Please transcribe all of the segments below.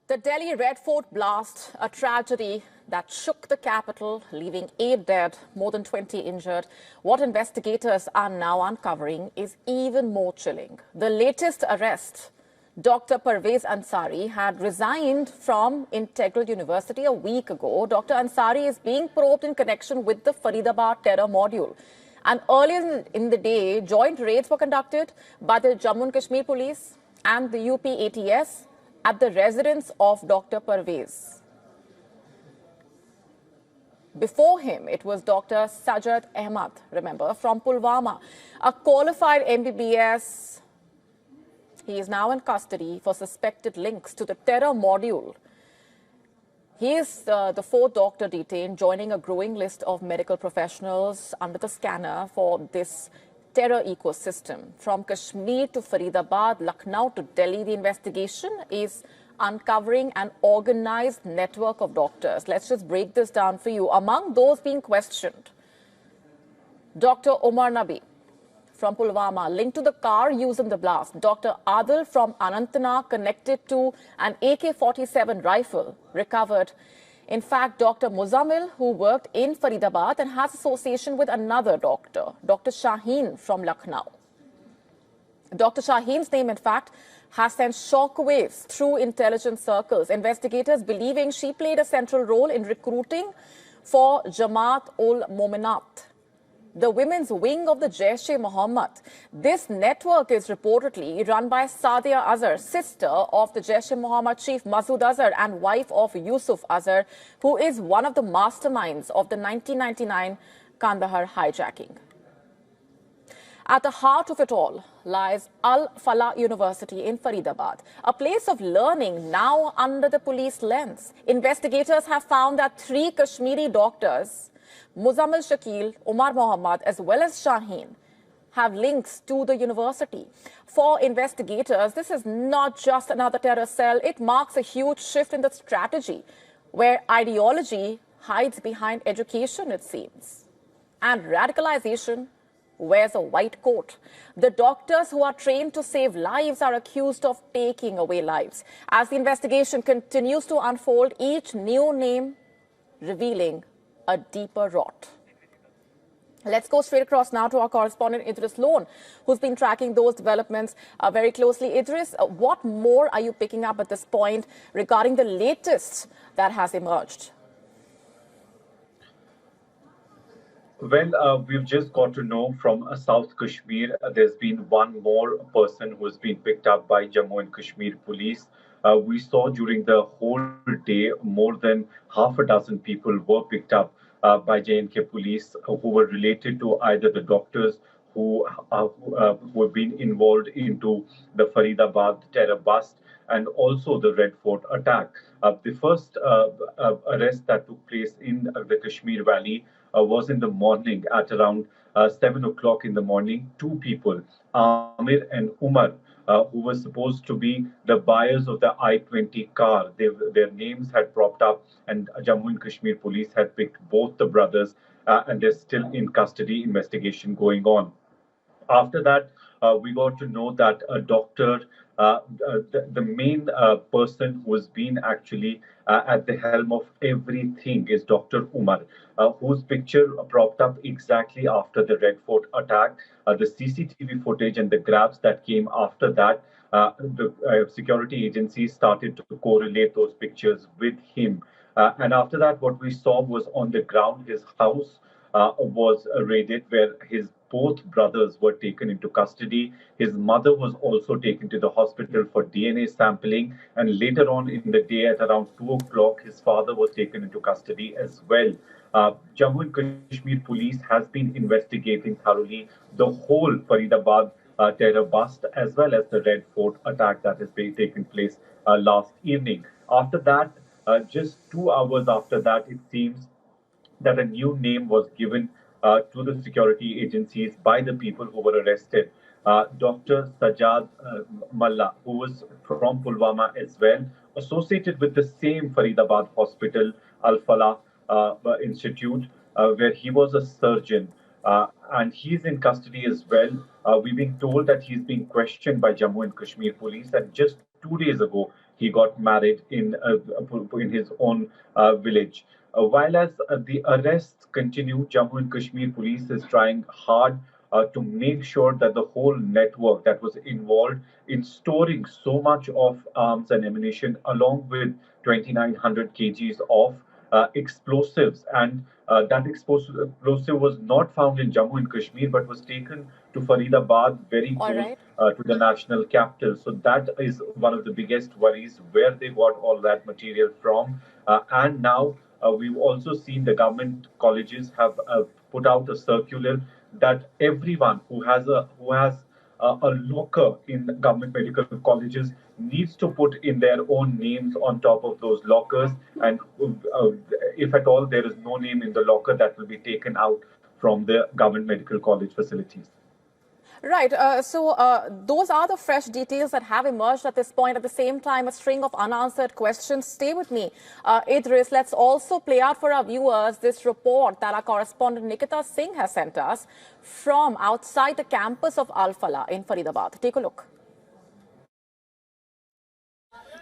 The Delhi Red Fort blast, a tragedy that shook the capital, leaving 8 dead, more than 20 injured. What investigators are now uncovering is even more chilling. The latest arrest, Dr. Parvez Ansari, had resigned from Integral University a week ago. Dr. Ansari is being probed in connection with the Faridabad terror module. And earlier in the day, joint raids were conducted by the Jammu and Kashmir Police and the UP ATS at the residence of Dr. Parvez. Before him, it was Dr. Sajad Ahmad, remember, from Pulwama, a qualified MBBS. He is now in custody for suspected links to the terror module. He is the fourth doctor detained, joining a growing list of medical professionals under the scanner for this terror ecosystem. From Kashmir to Faridabad, Lucknow to Delhi, the investigation is uncovering an organized network of doctors. Let's just break this down for you. Among those being questioned, Dr. Omar Nabi from Pulwama, linked to the car used in the blast. Dr. Adil from Anantnag, connected to an AK-47 rifle recovered. In fact, Dr. Muzammil, who worked in Faridabad and has association with another doctor, Dr. Shaheen from Lucknow. Dr. Shaheen's name, in fact, has sent shockwaves through intelligence circles. Investigators believing she played a central role in recruiting for Jamaat-ul-Mominat, the women's wing of the Jaish-e-Mohammed. This network is reportedly run by Sadia Azhar, sister of the Jaish-e-Mohammed chief Masood Azhar and wife of Yusuf Azhar, who is one of the masterminds of the 1999 Kandahar hijacking. At the heart of it all lies Al-Falah University in Faridabad, a place of learning now under the police lens. Investigators have found that 3 Kashmiri doctors, Muzammil Shakil, Umar Mohammad, as well as Shaheen, have links to the university. For investigators, this is not just another terror cell. It marks a huge shift in the strategy, where ideology hides behind education, it seems, and radicalization wears a white coat. The doctors who are trained to save lives are accused of taking away lives. As the investigation continues to unfold, each new name revealing a deeper rot. Let's go straight across now to our correspondent Idris Lone, who's been tracking those developments very closely. Idris, what more are you picking up at this point regarding the latest that has emerged? Well, we've just got to know from South Kashmir, there's been one more person who has been picked up by Jammu and Kashmir police. We saw during the whole day more than half a dozen people were picked up by J&K police who were related to either the doctors who have been involved into the Faridabad terror bust and also the Red Fort attack. The first arrest that took place in the Kashmir Valley was in the morning at around 7 o'clock in the morning. 2 people, Amir and Umar, who were supposed to be the buyers of the I-20 car. Their names had propped up, and Jammu and Kashmir police had picked both the brothers, and they're still in custody, investigation going on. After that, we got to know that a doctor, the main person who has been actually at the helm of everything is Dr. Umar, whose picture propped up exactly after the Red Fort attack. The CCTV footage and the grabs that came after that, the security agencies started to correlate those pictures with him. And after that, what we saw was on the ground, his house was raided, where his both brothers were taken into custody. His mother was also taken to the hospital for DNA sampling. And later on in the day at around 2 o'clock, his father was taken into custody as well. Jammu and Kashmir police has been investigating thoroughly the whole Faridabad terror bust, as well as the Red Fort attack that has been taken place last evening. After that, just 2 hours after that, it seems that a new name was given to the security agencies by the people who were arrested. Dr. Sajad Malla, who was from Pulwama as well, associated with the same Faridabad hospital, Al-Falah Institute, where he was a surgeon. And he's in custody as well. We've been told that he's being questioned by Jammu and Kashmir police, and just 2 days ago, he got married in his own village. While as the arrests continue, Jammu and Kashmir police is trying hard to make sure that the whole network that was involved in storing so much of arms and ammunition, along with 2,900 kgs of explosives, and that explosive was not found in Jammu and Kashmir but was taken to Faridabad, very All close right. to the national capital. So that is one of the biggest worries, where they got all that material from. And now we've also seen the government colleges have put out a circular that everyone who has a locker in government medical colleges needs to put in their own names on top of those lockers. And if at all there is no name in the locker, that will be taken out from the government medical college facilities. Right. Those are the fresh details that have emerged at this point. At the same time, a string of unanswered questions. Stay with me. Idris, let's also play out for our viewers this report that our correspondent Nikita Singh has sent us from outside the campus of Al Falah in Faridabad. Take a look.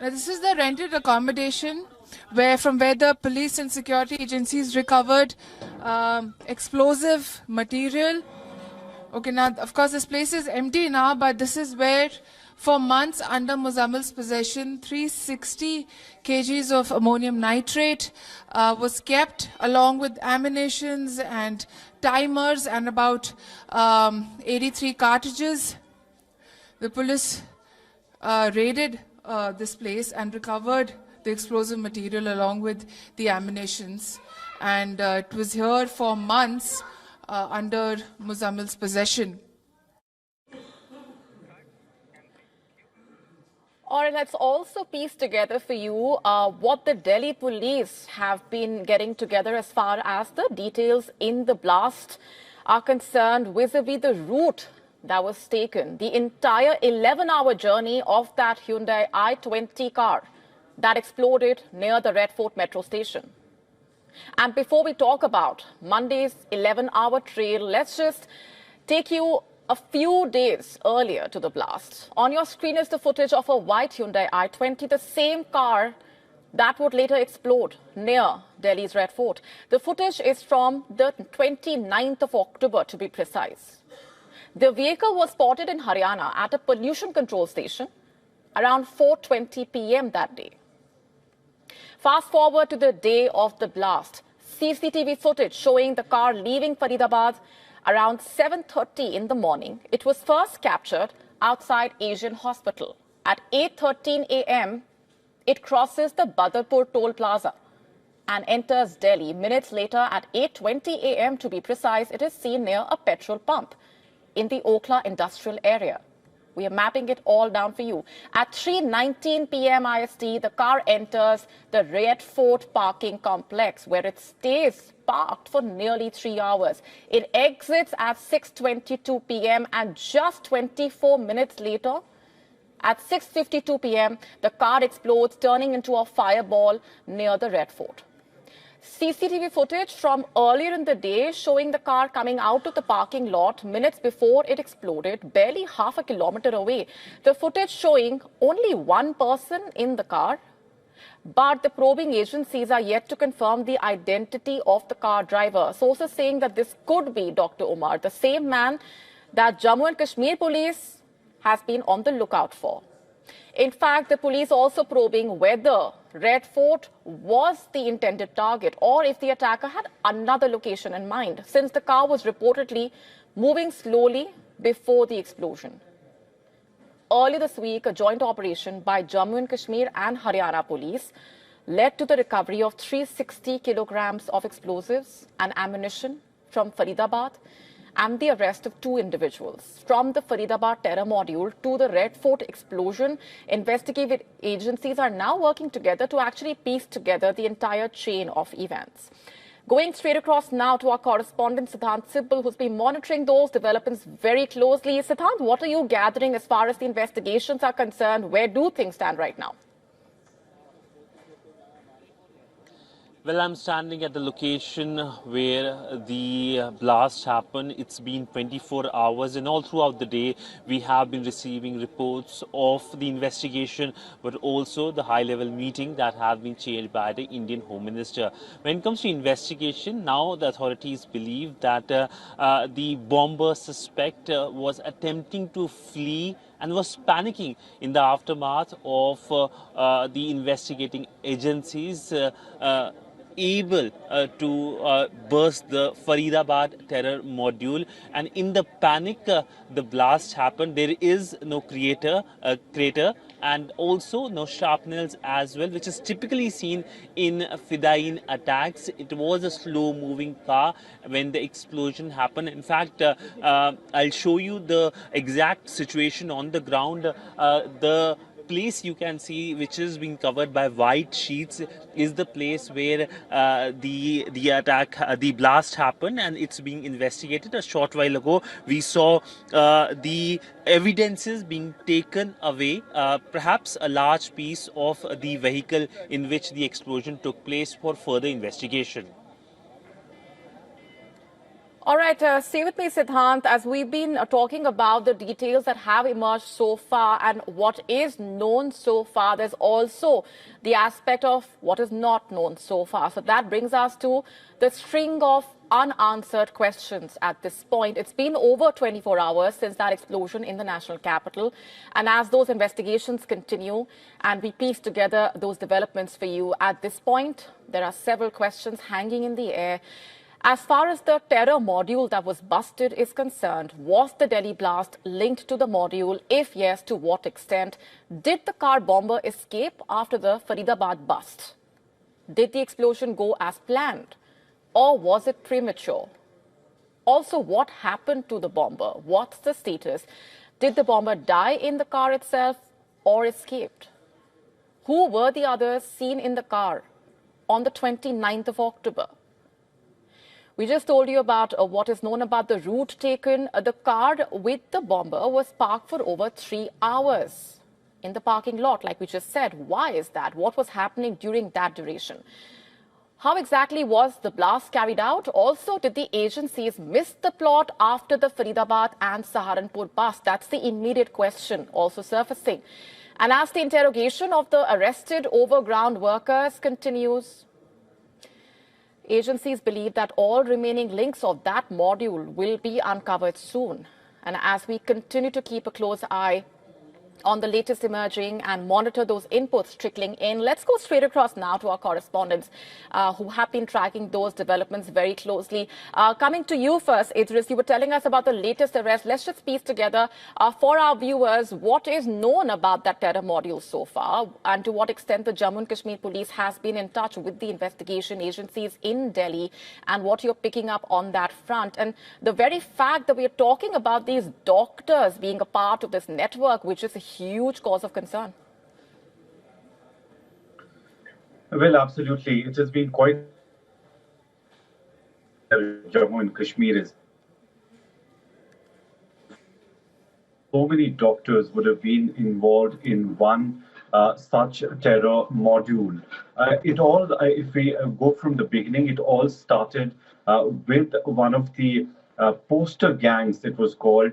Now, this is the rented accommodation from where the police and security agencies recovered explosive material. Okay, now, of course, this place is empty now, but this is where, for months under Muzamil's possession, 360 kgs of ammonium nitrate was kept, along with ammunitions and timers and about 83 cartridges. The police raided this place and recovered the explosive material along with the ammunitions. And it was here for months under Muzamil's possession. All right, let's also piece together for you what the Delhi police have been getting together as far as the details in the blast are concerned vis-a-vis the route that was taken. The entire 11-hour journey of that Hyundai i20 car that exploded near the Red Fort metro station. And before we talk about Monday's 11-hour trail, let's just take you a few days earlier to the blast. On your screen is the footage of a white Hyundai i20, the same car that would later explode near Delhi's Red Fort. The footage is from the 29th of October, to be precise. The vehicle was spotted in Haryana at a pollution control station around 4:20 p.m. that day. Fast forward to the day of the blast. CCTV footage showing the car leaving Faridabad around 7:30 in the morning. It was first captured outside Asian Hospital. At 8:13 a.m., it crosses the Badarpur toll plaza and enters Delhi. Minutes later, at 8:20 a.m. to be precise, it is seen near a petrol pump in the Okhla industrial area. We are mapping it all down for you. At 3:19 p.m. IST, the car enters the Red Fort parking complex, where it stays parked for nearly 3 hours. It exits at 6:22 p.m. and just 24 minutes later, at 6:52 p.m., the car explodes, turning into a fireball near the Red Fort. CCTV footage from earlier in the day showing the car coming out of the parking lot minutes before it exploded, barely half a kilometer away. The footage showing only one person in the car, but the probing agencies are yet to confirm the identity of the car driver. Sources saying that this could be Dr. Umar, the same man that Jammu and Kashmir police has been on the lookout for. In fact, the police also probing whether Red Fort was the intended target or if the attacker had another location in mind, since the car was reportedly moving slowly before the explosion. Earlier this week, a joint operation by Jammu and Kashmir and Haryana police led to the recovery of 360 kilograms of explosives and ammunition from Faridabad and the arrest of 2 individuals. From the Faridabad terror module to the Red Fort explosion, investigative agencies are now working together to actually piece together the entire chain of events. Going straight across now to our correspondent Siddhant Sibbal, who's been monitoring those developments very closely. Siddhant, what are you gathering as far as the investigations are concerned? Where do things stand right now? Well, I'm standing at the location where the blast happened. It's been 24 hours, and all throughout the day, we have been receiving reports of the investigation, but also the high-level meeting that have been chaired by the Indian Home Minister. When it comes to investigation, now the authorities believe that the bomber suspect was attempting to flee and was panicking in the aftermath of the investigating agencies. Able to burst the Faridabad terror module, and in the panic the blast happened. There is no crater and also no shrapnels as well, which is typically seen in Fidain attacks. It was a slow moving car when the explosion happened. In fact, I'll show you the exact situation on the ground. The place you can see which is being covered by white sheets is the place where the attack, the blast happened, and it's being investigated. A short while ago we saw the evidences being taken away, perhaps a large piece of the vehicle in which the explosion took place, for further investigation. All right, stay with me, Siddhant, as we've been talking about the details that have emerged so far and what is known so far. There's also the aspect of what is not known so far. So that brings us to the string of unanswered questions at this point. It's been over 24 hours since that explosion in the national capital. And as those investigations continue and we piece together those developments for you at this point, there are several questions hanging in the air. As far as the terror module that was busted is concerned, was the Delhi blast linked to the module? If yes, to what extent? Did the car bomber escape after the Faridabad bust? Did the explosion go as planned? Or was it premature? Also, what happened to the bomber? What's the status? Did the bomber die in the car itself or escaped? Who were the others seen in the car on the 29th of October? We just told you about what is known about the route taken. The car with the bomber was parked for over 3 hours in the parking lot, like we just said. Why is that? What was happening during that duration? How exactly was the blast carried out? Also, did the agencies miss the plot after the Faridabad and Saharanpur bust? That's the immediate question also surfacing. And as the interrogation of the arrested overground workers continues, agencies believe that all remaining links of that module will be uncovered soon. And as we continue to keep a close eye on the latest emerging and monitor those inputs trickling in, let's go straight across now to our correspondents who have been tracking those developments very closely. Coming to you first, Idris, you were telling us about the latest arrest. Let's just piece together for our viewers what is known about that terror module so far, and to what extent the Jammu and Kashmir police has been in touch with the investigation agencies in Delhi, and what you're picking up on that front. And the very fact that we're talking about these doctors being a part of this network, which is a huge cause of concern. Well, absolutely. It has been quite Jammu and Kashmir is so many doctors would have been involved in one such terror module. If we go from the beginning, it all started with one of the poster gangs, it was called.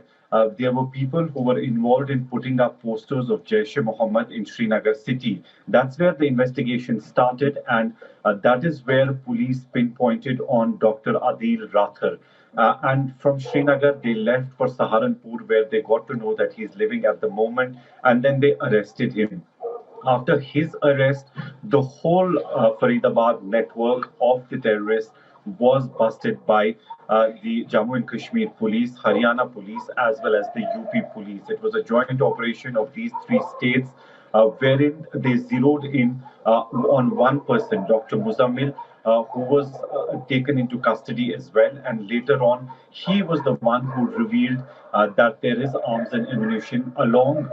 There were people who were involved in putting up posters of Jaish-e-Mohammed in Srinagar city. That's where the investigation started, and that is where police pinpointed on Dr. Adil Rathar. And from Srinagar, they left for Saharanpur, where they got to know that he's living at the moment, and then they arrested him. After his arrest, the whole Faridabad network of the terrorists was busted by the Jammu and Kashmir police, Haryana police, as well as the UP police. It was a joint operation of these three states, wherein they zeroed in on one person, Dr. Muzammil, who was taken into custody as well. And later on, he was the one who revealed that there is arms and ammunition along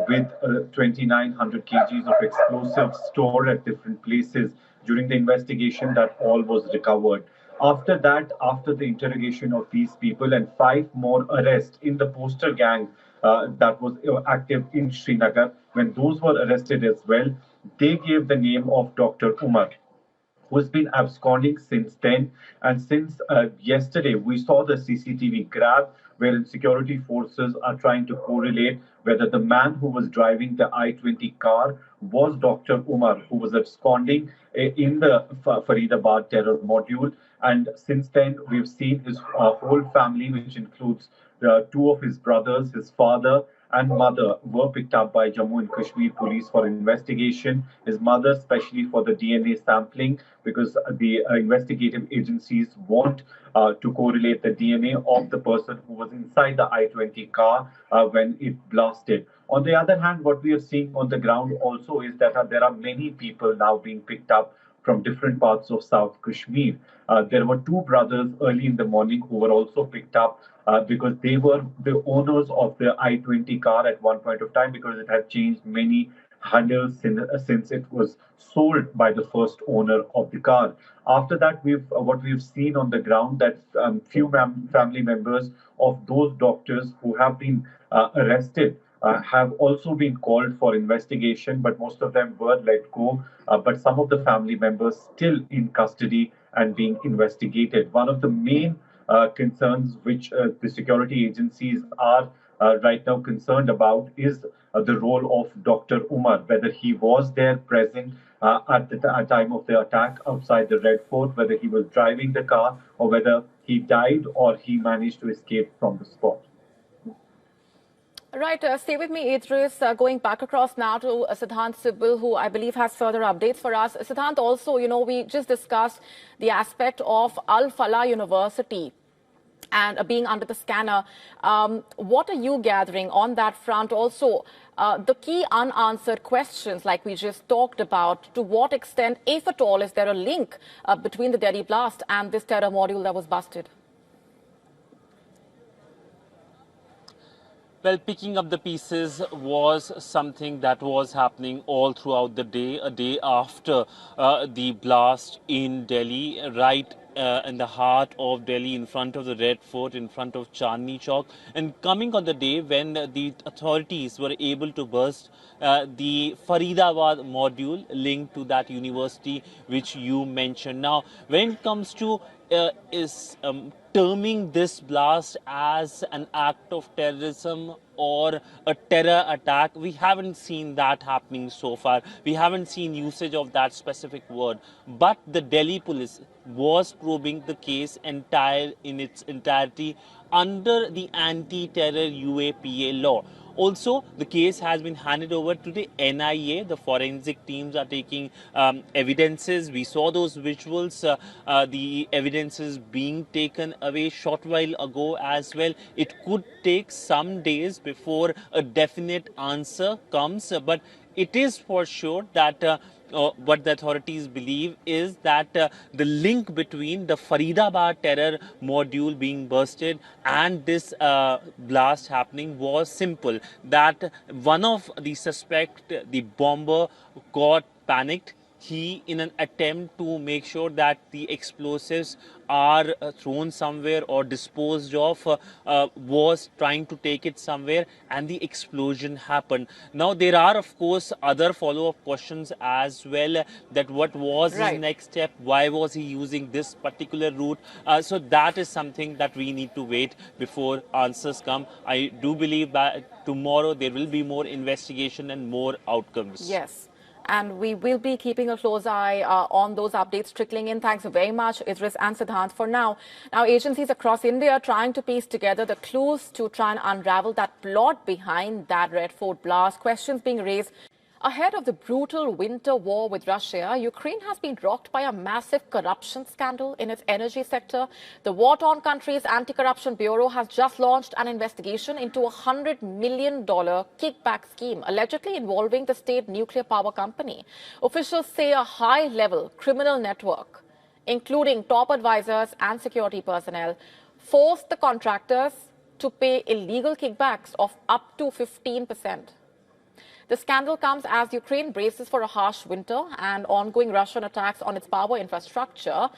with 2,900 kgs of explosives stored at different places. During the investigation, that all was recovered. After that, after the interrogation of these people and 5 more arrests in the poster gang that was active in Srinagar, when those were arrested as well, they gave the name of Dr. Umar. who has been absconding since then. And since yesterday, we saw the CCTV grab wherein security forces are trying to correlate whether the man who was driving the I-20 car was Dr. Umar, who was absconding in the Faridabad terror module. And since then, we've seen his whole family, which includes two of his brothers, his father, and mother were picked up by Jammu and Kashmir police for investigation. His mother, especially for the DNA sampling, because the investigative agencies want to correlate the DNA of the person who was inside the I-20 car when it blasted. On the other hand, what we are seeing on the ground also is that there are many people now being picked up from different parts of South Kashmir. There were two brothers early in the morning who were also picked up because they were the owners of the I-20 car at one point of time, because it had changed many handles since it was sold by the first owner of the car. After that, what we've seen on the ground that few family members of those doctors who have been arrested have also been called for investigation, but most of them were let go. But some of the family members still in custody and being investigated. One of the main concerns which the security agencies are right now concerned about is the role of Dr. Umar, whether he was there present at the time of the attack outside the Red Fort, whether he was driving the car, or whether he died or he managed to escape from the spot. Right, stay with me, Idris. Going back across now to Siddhant Sibal, who I believe has further updates for us. Siddhant, also, we just discussed the aspect of Al Falah University and being under the scanner. What are you gathering on that front? Also, the key unanswered questions, like we just talked about, to what extent, if at all, is there a link between the Delhi blast and this terror module that was busted? Well, picking up the pieces was something that was happening all throughout the day, a day after the blast in Delhi, right in the heart of Delhi, in front of the Red Fort, in front of Chandni Chowk, and coming on the day when the authorities were able to burst the Faridabad module linked to that university which you mentioned. Now, when it comes to terming this blast as an act of terrorism or a terror attack, we haven't seen that happening so far. We haven't seen usage of that specific word. But the Delhi police was probing the case in its entirety under the anti-terror UAPA law. Also, the case has been handed over to the NIA. The forensic teams are taking evidences. We saw those visuals, the evidences being taken away short while ago as well. It could take some days before a definite answer comes, but it is for sure that what the authorities believe is that the link between the Faridabad terror module being bursted and this blast happening was simple. That one of the suspect, the bomber, got panicked. He, in an attempt to make sure that the explosives are thrown somewhere or disposed of, was trying to take it somewhere, and the explosion happened. Now, there are, of course, other follow-up questions as well, that what was his next step, why was he using this particular route? So that is something that we need to wait before answers come. I do believe that tomorrow there will be more investigation and more outcomes. Yes. And we will be keeping a close eye on those updates trickling in. Thanks very much, Idris and Siddhant, for now. Now, agencies across India are trying to piece together the clues to try and unravel that plot behind that Red Fort blast. Questions being raised. Ahead of the brutal winter war with Russia, Ukraine has been rocked by a massive corruption scandal in its energy sector. The war-torn country's Anti-Corruption Bureau has just launched an investigation into a $100 million kickback scheme, allegedly involving the state nuclear power company. Officials say a high-level criminal network, including top advisors and security personnel, forced the contractors to pay illegal kickbacks of up to 15%. The scandal comes as Ukraine braces for a harsh winter and ongoing Russian attacks on its power infrastructure.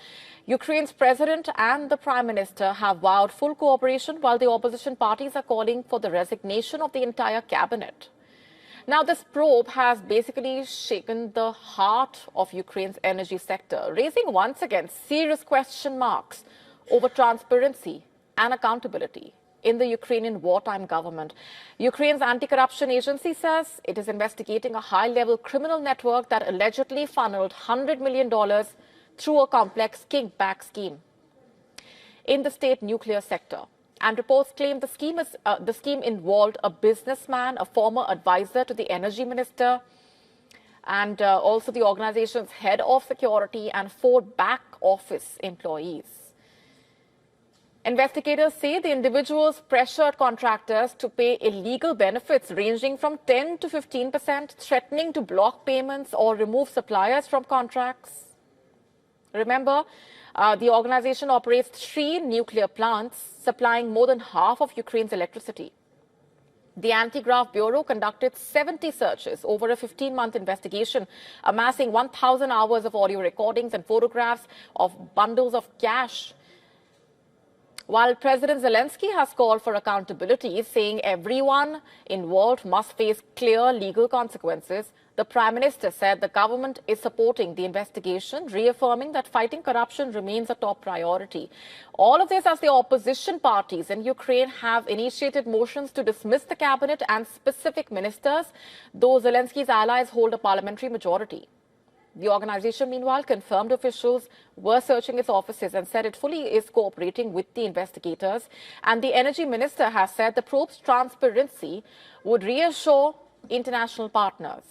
Ukraine's president and the prime minister have vowed full cooperation, while the opposition parties are calling for the resignation of the entire cabinet. Now, this probe has basically shaken the heart of Ukraine's energy sector, raising once again serious question marks over transparency and accountability in the Ukrainian wartime government. Ukraine's anti-corruption agency says it is investigating a high-level criminal network that allegedly funneled $100 million through a complex kickback scheme in the state nuclear sector. And reports claim the scheme involved a businessman, a former advisor to the energy minister, and also the organization's head of security and 4 back office employees. Investigators say the individuals pressured contractors to pay illegal benefits ranging from 10 to 15%, threatening to block payments or remove suppliers from contracts. Remember, the organization operates 3 nuclear plants, supplying more than half of Ukraine's electricity. The Anti-Graft Bureau conducted 70 searches over a 15-month investigation, amassing 1,000 hours of audio recordings and photographs of bundles of cash. While President Zelensky has called for accountability, saying everyone involved must face clear legal consequences, the Prime Minister said the government is supporting the investigation, reaffirming that fighting corruption remains a top priority. All of this as the opposition parties in Ukraine have initiated motions to dismiss the cabinet and specific ministers, though Zelensky's allies hold a parliamentary majority. The organization, meanwhile, confirmed officials were searching its offices and said it fully is cooperating with the investigators. And the energy minister has said the probe's transparency would reassure international partners.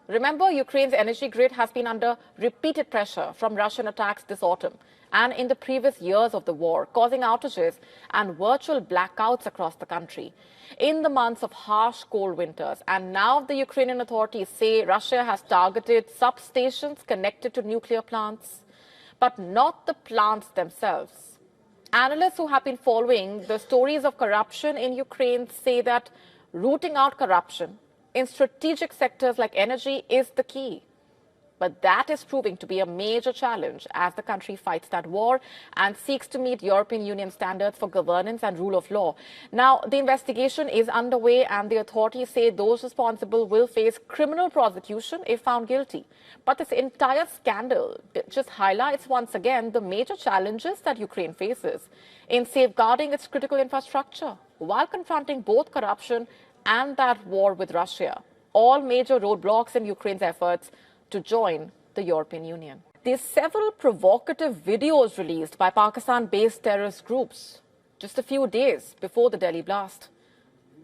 Remember, Ukraine's energy grid has been under repeated pressure from Russian attacks this autumn and in the previous years of the war, causing outages and virtual blackouts across the country in the months of harsh cold winters. And now the Ukrainian authorities say Russia has targeted substations connected to nuclear plants, but not the plants themselves. Analysts who have been following the stories of corruption in Ukraine say that rooting out corruption in strategic sectors like energy is the key. But that is proving to be a major challenge as the country fights that war and seeks to meet European Union standards for governance and rule of law. Now, the investigation is underway and the authorities say those responsible will face criminal prosecution if found guilty. But this entire scandal just highlights once again the major challenges that Ukraine faces in safeguarding its critical infrastructure while confronting both corruption and that war with Russia, all major roadblocks in Ukraine's efforts to join the European Union. There's several provocative videos released by Pakistan-based terrorist groups just a few days before the Delhi blast.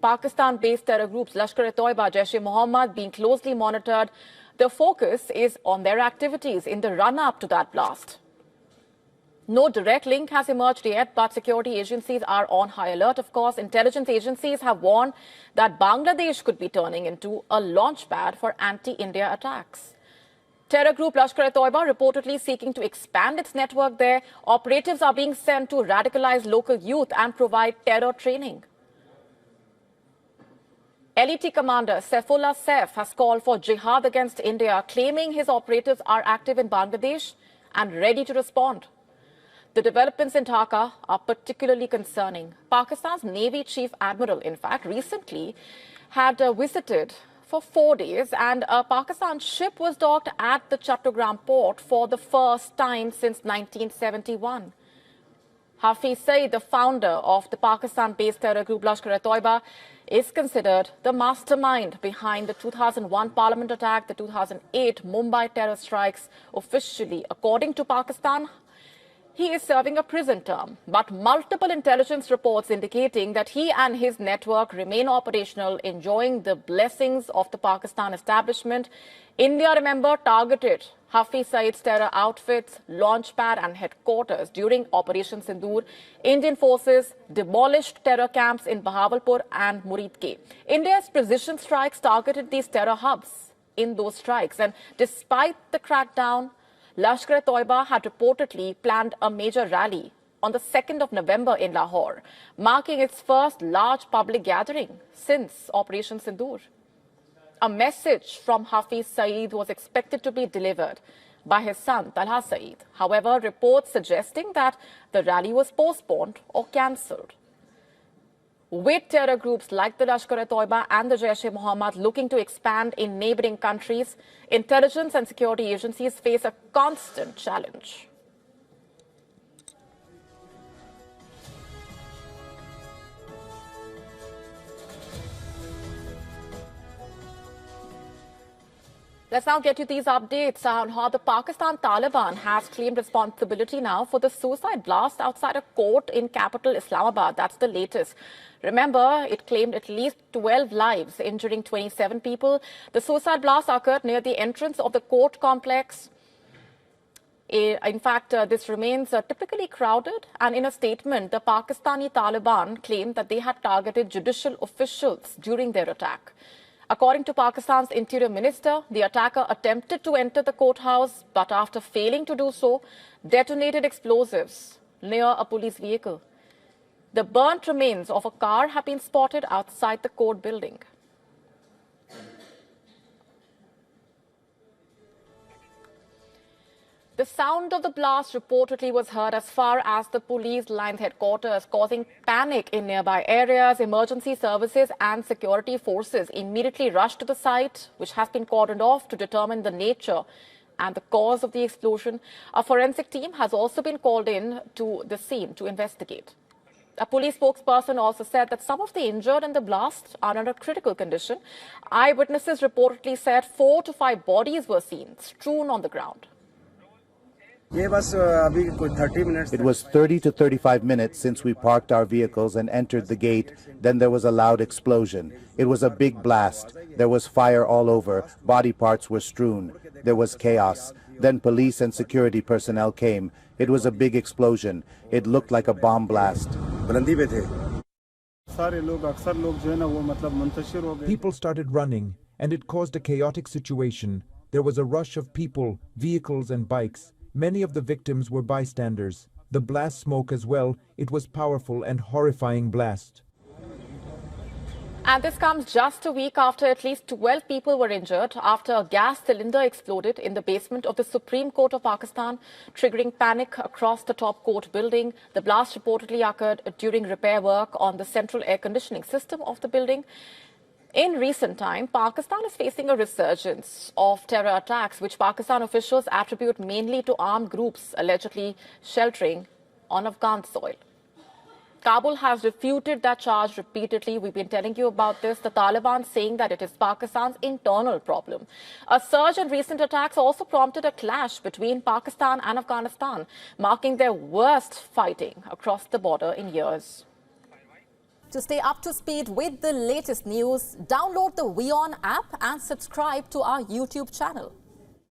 Pakistan-based terror groups Lashkar-e-Toiba, Jaish-e-Mohammed being closely monitored. The focus is on their activities in the run-up to that blast. No direct link has emerged yet, but security agencies are on high alert, of course. Intelligence agencies have warned that Bangladesh could be turning into a launchpad for anti-India attacks. Terror group Lashkar-e-Toiba reportedly seeking to expand its network there. Operatives are being sent to radicalize local youth and provide terror training. LET commander Saifullah Saif has called for jihad against India, claiming his operatives are active in Bangladesh and ready to respond. The developments in Dhaka are particularly concerning. Pakistan's Navy Chief Admiral, in fact, recently had visited for 4 days, and a Pakistan ship was docked at the Chattogram port for the first time since 1971. Hafiz Saeed, the founder of the Pakistan-based terror group Lashkar-e-Toiba, is considered the mastermind behind the 2001 parliament attack, the 2008 Mumbai terror strikes. Officially, according to Pakistan, he is serving a prison term, but multiple intelligence reports indicating that he and his network remain operational, enjoying the blessings of the Pakistan establishment. India, remember, targeted Hafiz Saeed's terror outfits, launchpad and headquarters during Operation Sindoor. Indian forces demolished terror camps in Bahawalpur and Muridke. India's precision strikes targeted these terror hubs in those strikes, and despite the crackdown, Lashkar-e-Toiba had reportedly planned a major rally on the 2nd of November in Lahore, marking its first large public gathering since Operation Sindoor. A message from Hafiz Saeed was expected to be delivered by his son, Talha Saeed. However, reports suggesting that the rally was postponed or cancelled. with terror groups like the Lashkar-e-Toiba and the Jaish-e-Mohammed looking to expand in neighboring countries, intelligence and security agencies face a constant challenge. Let's now get you these updates on how the Pakistan Taliban has claimed responsibility now for the suicide blast outside a court in capital Islamabad. That's the latest. Remember, it claimed at least 12 lives, injuring 27 people. The suicide blast occurred near the entrance of the court complex. In fact, this remains typically crowded. And in a statement, the Pakistani Taliban claimed that they had targeted judicial officials during their attack. According to Pakistan's Interior Minister, the attacker attempted to enter the courthouse, but after failing to do so, detonated explosives near a police vehicle. The burnt remains of a car have been spotted outside the court building. The sound of the blast reportedly was heard as far as the police line's headquarters, causing panic in nearby areas. Emergency services and security forces immediately rushed to the site, which has been cordoned off to determine the nature and the cause of the explosion. A forensic team has also been called in to the scene to investigate. A police spokesperson also said that some of the injured in the blast are under critical condition. Eyewitnesses reportedly said 4 to 5 bodies were seen strewn on the ground. It was 30 to 35 minutes since we parked our vehicles and entered the gate. Then there was a loud explosion. It was a big blast. There was fire all over. Body parts were strewn. There was chaos. Then police and security personnel came. It was a big explosion. It looked like a bomb blast. People started running, and it caused a chaotic situation. There was a rush of people, vehicles and bikes. Many of the victims were bystanders. The blast smoke as well, it was powerful and horrifying blast. And this comes just a week after at least 12 people were injured after a gas cylinder exploded in the basement of the Supreme Court of Pakistan, triggering panic across the top court building. The blast reportedly occurred during repair work on the central air conditioning system of the building. In recent time, Pakistan is facing a resurgence of terror attacks, which Pakistan officials attribute mainly to armed groups allegedly sheltering on Afghan soil. Kabul has refuted that charge repeatedly. We've been telling you about this. The Taliban saying that it is Pakistan's internal problem. A surge in recent attacks also prompted a clash between Pakistan and Afghanistan, marking their worst fighting across the border in years. To stay up to speed with the latest news, download the WION app and subscribe to our YouTube channel.